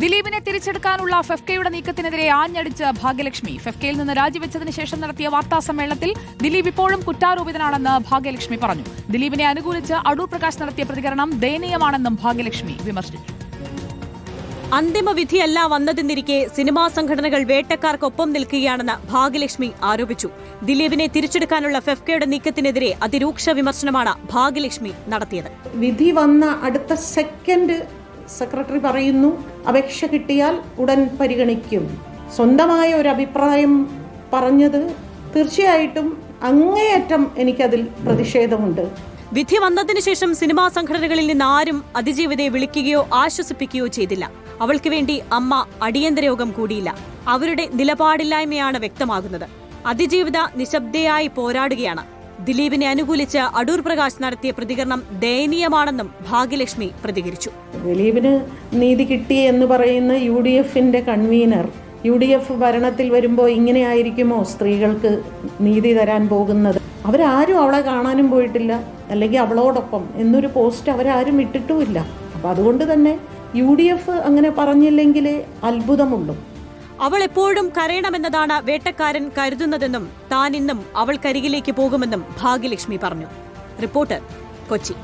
ദിലീപിനെ തിരിച്ചെടുക്കാനുള്ള ഫെഫ്കയുടെ നീക്കത്തിനെതിരെ ആഞ്ഞടിച്ച് ഭാഗ്യലക്ഷ്മി. ഫെഫ്കയിൽ നിന്ന് രാജിവെച്ചതിന് ശേഷം നടത്തിയ വാർത്താസമ്മേളനത്തിൽ ദിലീപ് ഇപ്പോഴും കുറ്റാരോപിതനാണെന്ന് ഭാഗ്യലക്ഷ്മി പറഞ്ഞു. ദിലീപിനെ അനുകൂലിച്ച് അടൂർ പ്രകാശ് നടത്തിയ പ്രതികരണം ദയനീയമാണെന്നും ഭാഗ്യലക്ഷ്മി വിമർശിച്ചു. അന്തിമവിധിയല്ല വന്നതെന്നിരിക്കെ സിനിമാ സംഘടനകൾ വേട്ടക്കാർക്കൊപ്പം നിൽക്കുകയാണെന്ന് ഭാഗ്യലക്ഷ്മി ആരോപിച്ചു. ദിലീപിനെ തിരിച്ചെടുക്കാനുള്ള ഫെഫ്കയുടെ നീക്കത്തിനെതിരെ അതിരൂക്ഷ വിമർശനമാണ് ഭാഗ്യലക്ഷ്മി നടത്തിയത്. വിധി വന്ന അടുത്ത സെക്കൻഡ് സെക്രട്ടറി പറയുന്നു, അപേക്ഷ കിട്ടിയാൽ ഉടൻ പരിഗണിക്കും. സ്വന്തമായ ഒരു അഭിപ്രായം പറഞ്ഞത് തീർച്ചയായിട്ടും അങ്ങേയറ്റം എനിക്കതിൽ പ്രതിഷേധമുണ്ട്. വിധി വന്നതിനു ശേഷം സിനിമാ സംഘടനകളിൽ നിന്ന് ആരും അതിജീവിതയെ വിളിക്കുകയോ ആശ്വസിപ്പിക്കുകയോ ചെയ്തില്ല. അവൾക്ക് വേണ്ടി അമ്മ അടിയന്തര യോഗം കൂടിയില്ല. അവരുടെ നിലപാടില്ലായ്മയാണ് വ്യക്തമാകുന്നത്. അതിജീവിത നിശബ്ദയായി പോരാടുകയാണ്. ദിലീപിനെ അനുകൂലിച്ച് അടൂർ പ്രകാശ് നടത്തിയ പ്രതികരണം ദയനീയമാണെന്നും ഭാഗ്യലക്ഷ്മി പ്രതികരിച്ചു. ദിലീപിന് നീതി കിട്ടി എന്ന് പറയുന്ന UDFന്റെ കൺവീനർ UDF ഭരണത്തിൽ വരുമ്പോൾ ഇങ്ങനെയായിരിക്കുമോ സ്ത്രീകൾക്ക് നീതി തരാൻ പോകുന്നത്? അവരാരും അവളെ കാണാനും പോയിട്ടില്ല, അല്ലെങ്കിൽ അവളോടൊപ്പം എന്നൊരു പോസ്റ്റ് അവരാരും ഇട്ടിട്ടുമില്ല. അപ്പം അതുകൊണ്ട് തന്നെ UDF അങ്ങനെ പറഞ്ഞില്ലെങ്കിലേ അത്ഭുതമുള്ളൂ. അവൾ എപ്പോഴും കരയണമെന്നതാണ് വേട്ടക്കാരൻ കരുതുന്നതെന്നും താൻ ഇന്നും അവൾക്കരികിലേക്ക് പോകുമെന്നും ഭാഗ്യലക്ഷ്മി പറഞ്ഞു. റിപ്പോർട്ടർ, കൊച്ചി.